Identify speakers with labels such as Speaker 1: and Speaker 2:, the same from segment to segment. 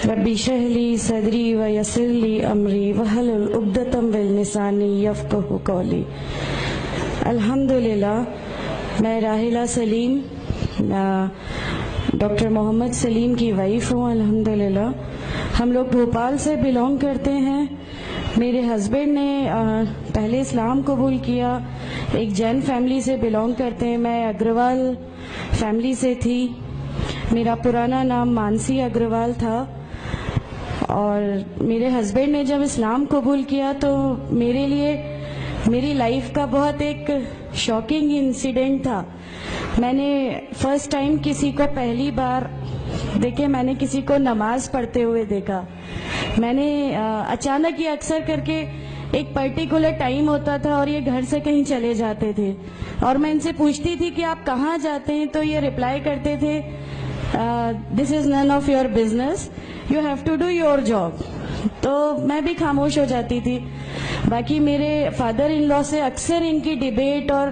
Speaker 1: ربی اشرح لی صدری ویسر لی امری واحلل عقدۃ من لسانی یفقہوا قولی۔ الحمدللہ، میں راحلہ سلیم ڈاکٹر محمد سلیم کی وائف ہوں۔ الحمدللہ ہم لوگ بھوپال سے بلونگ کرتے ہیں۔ میرے ہسبینڈ نے پہلے اسلام قبول کیا، ایک جین فیملی سے بلونگ کرتے ہیں۔ میں اگروال فیملی سے تھی۔ میرا پرانا نام مانسی اگروال تھا، اور میرے ہسبینڈ نے جب اسلام قبول کیا تو میرے لیے میری لائف کا بہت ایک شاکنگ انسیڈنٹ تھا۔ میں نے فرسٹ ٹائم کسی کو پہلی بار دیکھے، میں نے کسی کو نماز پڑھتے ہوئے دیکھا۔ میں نے اچانک، یہ اکثر کر کے ایک پرٹیکولر ٹائم ہوتا تھا اور یہ گھر سے کہیں چلے جاتے تھے، اور میں ان سے پوچھتی تھی کہ آپ کہاں جاتے ہیں، تو یہ رپلائی کرتے تھے this is none of your business, you have to do your job. تو میں بھی خاموش ہو جاتی تھی۔ باقی میرے فادر ان لا سے اکثر ان کی ڈیبیٹ اور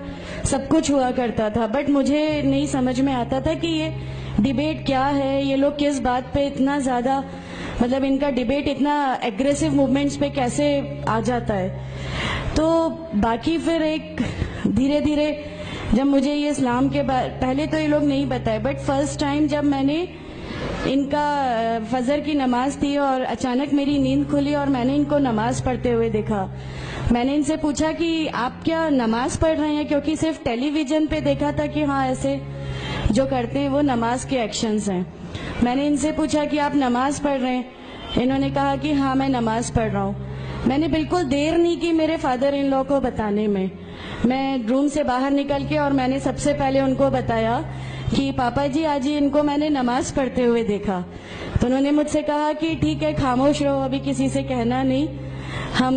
Speaker 1: سب کچھ ہوا کرتا تھا، بٹ مجھے نہیں سمجھ میں آتا تھا کہ یہ ڈیبیٹ کیا ہے، یہ لوگ کس بات پہ اتنا زیادہ، مطلب ان کا ڈیبیٹ اتنا ایگریسو موومنٹس پہ کیسے آ جاتا ہے۔ تو باقی پھر ایک دھیرے دھیرے جب مجھے یہ اسلام کے پہلے تو یہ لوگ نہیں بتائے، بٹ فرسٹ ٹائم جب میں نے ان کا فجر کی نماز تھی اور اچانک میری نیند کھلی اور میں نے ان کو نماز پڑھتے ہوئے دیکھا، میں نے ان سے پوچھا کہ آپ کیا نماز پڑھ رہے ہیں، کیونکہ صرف ٹیلی ویژن پہ دیکھا تھا کہ ہاں ایسے جو کرتے ہیں وہ نماز کے ایکشنز ہیں۔ میں نے ان سے پوچھا کہ آپ نماز پڑھ رہے ہیں، انہوں نے کہا کہ ہاں میں نماز پڑھ رہا ہوں۔ میں نے بالکل دیر نہیں کی میرے فادر ان لا کو بتانے میں۔ میں روم سے باہر نکل کے اور میں نے سب سے پہلے ان کو بتایا کہ پاپا جی آج ان کو میں نے نماز پڑھتے ہوئے دیکھا۔ تو انہوں نے مجھ سے کہا کہ ٹھیک ہے، خاموش رہو، ابھی کسی سے کہنا نہیں، ہم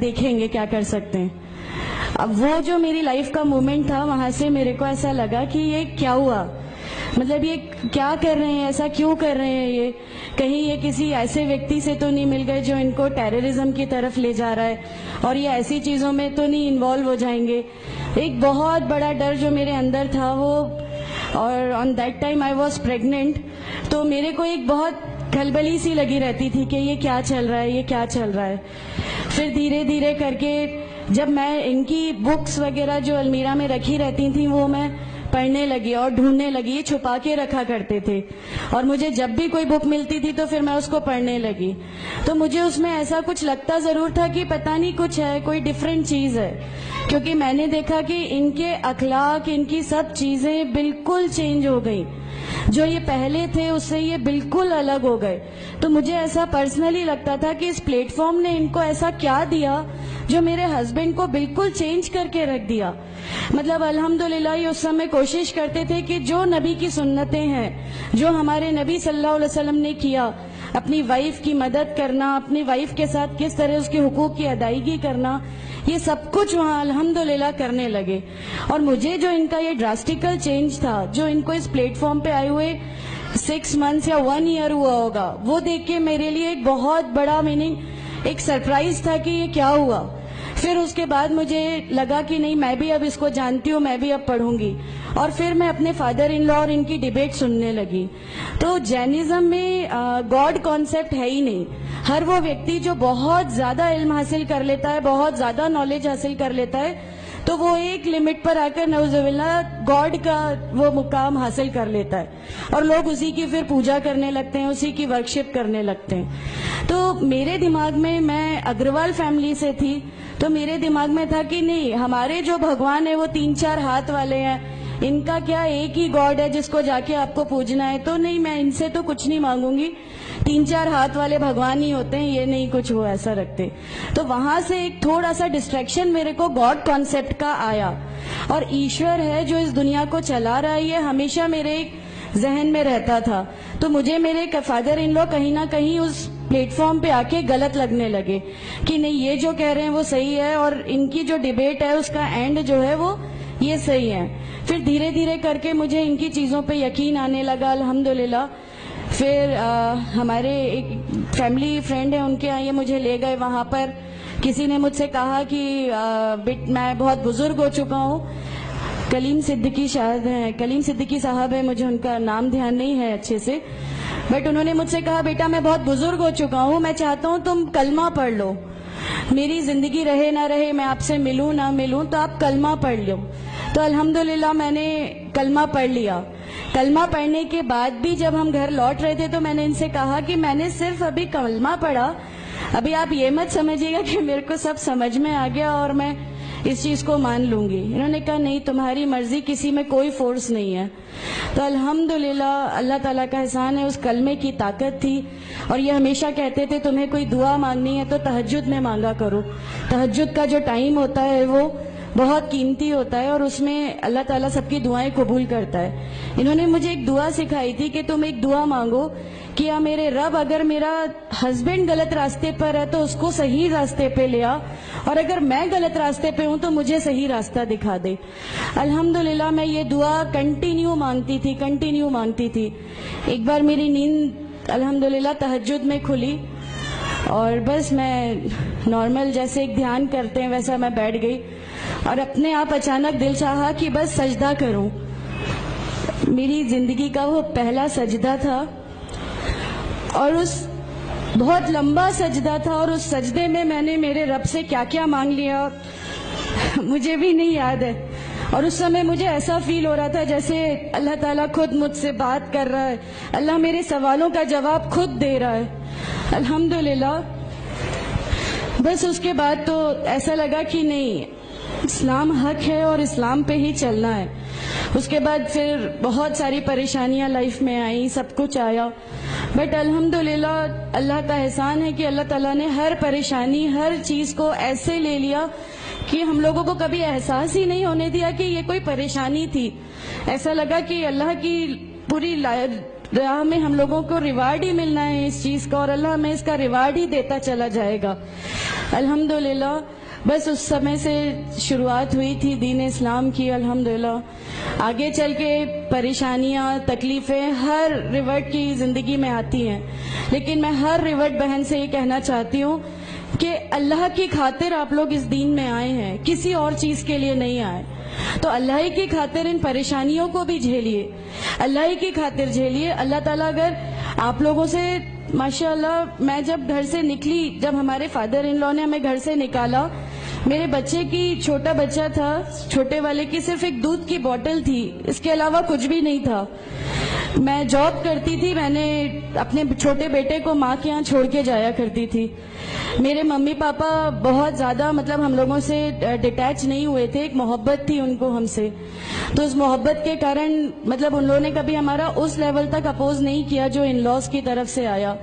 Speaker 1: دیکھیں گے کیا کر سکتے ہیں۔ اب وہ جو میری لائف کا مومنٹ تھا، وہاں سے میرے کو ایسا لگا کہ یہ کیا ہوا، مطلب یہ کیا کر رہے ہیں، ایسا کیوں کر رہے ہیں، یہ کہیں یہ کسی ایسے ویکتی سے تو نہیں مل گئے جو ان کو ٹیررزم کی طرف لے جا رہا ہے، اور یہ ایسی چیزوں میں تو نہیں انوالو ہو جائیں گے۔ ایک بہت بڑا ڈر جو میرے اندر تھا وہ، اور on that time I was pregnant, تو میرے کو ایک بہت کھلبلی سی لگی رہتی تھی کہ یہ کیا چل رہا ہے، یہ کیا چل رہا ہے۔ پھر دھیرے دھیرے کر کے جب میں ان کی بکس وغیرہ جو المیرا میں رکھی رہتی تھیں وہ میں پڑھنے لگی اور ڈھونڈنے لگی، یہ چھپا کے رکھا کرتے تھے، اور مجھے جب بھی کوئی بک ملتی تھی تو پھر میں اس کو پڑھنے لگی۔ تو مجھے اس میں ایسا کچھ لگتا ضرور تھا کہ پتہ نہیں کچھ ہے، کوئی ڈیفرنٹ چیز ہے، کیونکہ میں نے دیکھا کہ ان کے اخلاق، ان کی سب چیزیں بالکل چینج ہو گئی، جو یہ پہلے تھے اس سے یہ بالکل الگ ہو گئے۔ تو مجھے ایسا پرسنلی لگتا تھا کہ اس پلیٹ فارم نے ان کو ایسا کیا دیا جو میرے ہسبینڈ کو بالکل چینج کر کے رکھ دیا۔ مطلب الحمدللہ یہ اس سمے کوشش کرتے تھے کہ جو نبی کی سنتیں ہیں، جو ہمارے نبی صلی اللہ علیہ وسلم نے کیا، اپنی وائف کی مدد کرنا، اپنی وائف کے ساتھ کس طرح اس کے حقوق کی ادائیگی کرنا، یہ سب کچھ وہاں الحمدللہ کرنے لگے۔ اور مجھے جو ان کا یہ ڈراسٹیکل چینج تھا، جو ان کو اس پلیٹ فارم پہ آئے ہوئے 6 months یا 1 year ہوا ہوگا، وہ دیکھ کے میرے لیے ایک بہت بڑا ایک سرپرائز تھا کہ یہ کیا ہوا۔ پھر اس کے بعد مجھے لگا کہ نہیں، میں بھی اب اس کو جانتی ہوں، میں بھی اب پڑھوں گی، اور پھر میں اپنے فادر ان لا اور ان کی ڈیبیٹ سننے لگی۔ تو جینزم میں گاڈ کانسیپٹ ہے ہی نہیں۔ ہر وہ ویکتی جو بہت زیادہ علم حاصل کر لیتا ہے، بہت زیادہ نالج حاصل کر لیتا ہے، تو وہ ایک لمٹ پر آ کر نعوذ باللہ گاڈ کا وہ مقام حاصل کر لیتا ہے، اور لوگ اسی کی پھر پوجا کرنے لگتے ہیں، اسی کی ورشپ کرنے لگتے ہیں۔ تو میرے دماغ میں اگروال فیملی سے تھی، تو میرے دماغ میں تھا کہ نہیں، ہمارے جو بھگوان ہیں وہ 3-4 ہاتھ والے ہیں، ان کا کیا ایک ہی گاڈ ہے جس کو جا کے آپ کو پوجنا ہے، تو نہیں، میں ان سے تو کچھ نہیں مانگوں گی، 3-4 ہاتھ والے بھگوان ہی ہوتے ہیں، یہ نہیں کچھ وہ ایسا رکھتے۔ تو وہاں سے ایک تھوڑا سا ڈسٹریکشن میرے کو گاڈ کانسیپٹ کا آیا، اور ایشور ہے جو اس دنیا کو چلا رہا ہے، یہ ہمیشہ میرے ایک ذہن میں رہتا تھا۔ تو مجھے میرے فادر ان لا کہیں نہ کہیں اس پلیٹ فارم پہ آ کے غلط لگنے لگے کہ نہیں، یہ جو کہہ رہے ہیں وہ صحیح ہے، اور ان کی جو ڈیبیٹ ہے اس کا اینڈ جو ہے وہ یہ صحیح ہے۔ پھر دھیرے دھیرے کر کے مجھے ان کی چیزوں پہ یقین آنے لگا الحمدللہ۔ پھر ہمارے ایک فیملی فرینڈ ہیں، ان کے یہاں یہ مجھے لے گئے۔ وہاں پر کسی نے مجھ سے کہا کہ میں بہت بزرگ ہو چکا ہوں، کلیم صدیقی صاحب ہیں، مجھے ان کا نام دھیان نہیں ہے اچھے سے، بٹ انہوں نے مجھ سے کہا بیٹا میں بہت بزرگ ہو چکا ہوں, میں چاہتا ہوں تم کلمہ پڑھ لو, میری زندگی رہے نہ رہے, میں آپ سے ملوں نہ ملوں, تو آپ کلمہ پڑھ لو. تو الحمدللہ میں نے کلمہ پڑھ لیا. کلمہ پڑھنے کے بعد بھی جب ہم گھر لوٹ رہے تھے تو میں نے ان سے کہا کہ میں نے صرف ابھی کلمہ پڑھا, ابھی آپ یہ مت سمجھیے گا کہ میرے کو سب سمجھ میں آ گیا اور میں اس چیز کو مان لوں گی. انہوں نے کہا نہیں, تمہاری مرضی, کسی میں کوئی فورس نہیں ہے. تو الحمدللہ اللہ تعالیٰ کا احسان ہے, اس کلمے کی طاقت تھی. اور یہ ہمیشہ کہتے تھے تمہیں کوئی دعا مانگنی ہے تو تہجد میں مانگا کرو. تہجد کا جو ٹائم ہوتا ہے وہ بہت قیمتی ہوتا ہے اور اس میں اللہ تعالیٰ سب کی دعائیں قبول کرتا ہے. انہوں نے مجھے ایک دعا سکھائی تھی کہ تم ایک دعا مانگو کہ یا میرے رب اگر میرا ہسبینڈ غلط راستے پر ہے تو اس کو صحیح راستے پہ لیا, اور اگر میں غلط راستے پہ ہوں تو مجھے صحیح راستہ دکھا دے. الحمدللہ میں یہ دعا کنٹینیو مانگتی تھی. ایک بار میری نیند الحمدللہ تہجد میں کھلی اور بس میں نارمل جیسے ایک دھیان کرتے ہیں ویسا میں بیٹھ گئی اور اپنے آپ اچانک دل چاہا کہ بس سجدہ کروں. میری زندگی کا وہ پہلا سجدہ تھا اور اس بہت لمبا سجدہ تھا, اور اس سجدے میں نے میرے رب سے کیا کیا مانگ لیا مجھے بھی نہیں یاد ہے. اور اس سمے مجھے ایسا فیل ہو رہا تھا جیسے اللہ تعالیٰ خود مجھ سے بات کر رہا ہے, اللہ میرے سوالوں کا جواب خود دے رہا ہے. الحمدللہ بس اس کے بعد تو ایسا لگا کہ نہیں, اسلام حق ہے اور اسلام پہ ہی چلنا ہے. اس کے بعد پھر بہت ساری پریشانیاں لائف میں آئیں, سب کچھ آیا, بٹ الحمدللہ اللہ کا احسان ہے کہ اللہ تعالیٰ نے ہر پریشانی, ہر چیز کو ایسے لے لیا کہ ہم لوگوں کو کبھی احساس ہی نہیں ہونے دیا کہ یہ کوئی پریشانی تھی. ایسا لگا کہ اللہ کی پوری راہ میں ہم لوگوں کو ریوارڈ ہی ملنا ہے اس چیز کا, اور اللہ ہمیں اس کا ریوارڈ ہی دیتا چلا جائے گا. الحمدللہ بس اس سمے سے شروعات ہوئی تھی دین اسلام کی. الحمدللہ آگے چل کے پریشانیاں, تکلیفیں ہر ریورٹ کی زندگی میں آتی ہیں, لیکن میں ہر ریورٹ بہن سے یہ کہنا چاہتی ہوں کہ اللہ کی خاطر آپ لوگ اس دین میں آئے ہیں, کسی اور چیز کے لیے نہیں آئے. تو اللہ ہی کی خاطر ان پریشانیوں کو بھی جھیلیے, اللہ ہی کی خاطر جھیلیے. اللہ تعالیٰ اگر آپ لوگوں سے ماشاءاللہ, میں جب گھر سے نکلی, جب ہمارے فادر ان لا نے ہمیں گھر سے نکالا, میرے بچے کی, چھوٹا بچہ تھا, چھوٹے والے کی صرف ایک دودھ کی بوتل تھی, اس کے علاوہ کچھ بھی نہیں تھا. میں جاب کرتی تھی, میں نے اپنے چھوٹے بیٹے کو ماں کے یہاں چھوڑ کے جایا کرتی تھی. میرے ممی پاپا بہت زیادہ ہم لوگوں سے ڈیٹیچ نہیں ہوئے تھے, ایک محبت تھی ان کو ہم سے, تو اس محبت کے کارن ان لوگوں نے کبھی ہمارا اس لیول تک اپوز نہیں کیا جو ان لاز کی طرف سے آیا.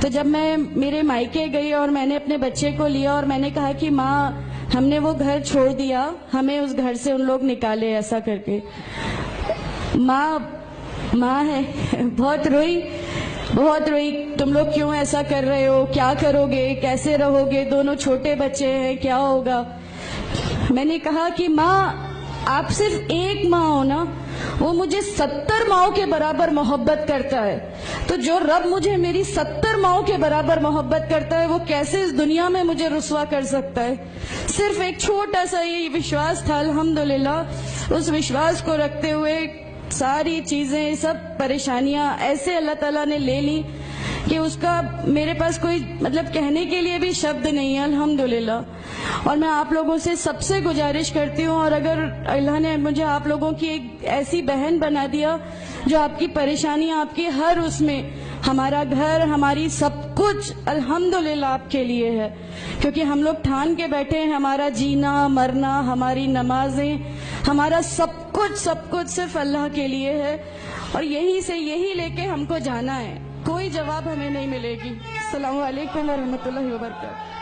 Speaker 1: تو جب میں میرے مائکے گئی اور میں نے اپنے بچے کو لیا اور میں نے کہا کہ ماں ہم نے وہ گھر چھوڑ دیا, ہمیں اس گھر سے ان لوگ نکالے, ایسا کر کے. ماں ہے, بہت روئی, تم لوگ کیوں ایسا کر رہے ہو, کیا کرو گے, کیسے رہو گے, دونوں چھوٹے بچے ہیں, کیا ہوگا. میں نے کہا کہ ماں آپ صرف ایک ماں ہو نا, وہ مجھے 70 ماؤں کے برابر محبت کرتا ہے, تو جو رب مجھے میری 70 ماؤں کے برابر محبت کرتا ہے وہ کیسے اس دنیا میں مجھے رسوا کر سکتا ہے. صرف ایک چھوٹا سا یہ وشواس تھا. الحمدللہ اس وشواس کو رکھتے ہوئے ساری چیزیں, سب پریشانیاں ایسے اللہ تعالیٰ نے لے لی کہ اس کا میرے پاس کوئی کہنے کے لیے بھی شبد نہیں ہے. الحمدللہ. اور میں آپ لوگوں سے سب سے گزارش کرتی ہوں, اور اگر اللہ نے مجھے آپ لوگوں کی ایک ایسی بہن بنا دیا جو آپ کی پریشانیاں, آپ کی ہر اس میں, ہمارا گھر, ہماری سب کچھ الحمدللہ آپ کے لیے ہے, کیونکہ ہم لوگ ٹھان کے بیٹھے ہیں ہمارا جینا مرنا, ہماری نمازیں, ہمارا سب کچھ صرف اللہ کے لیے ہے, اور یہی لے کے ہم کو جانا ہے, کوئی جواب ہمیں نہیں ملے گی. السلام علیکم ورحمۃ اللہ وبرکاتہ.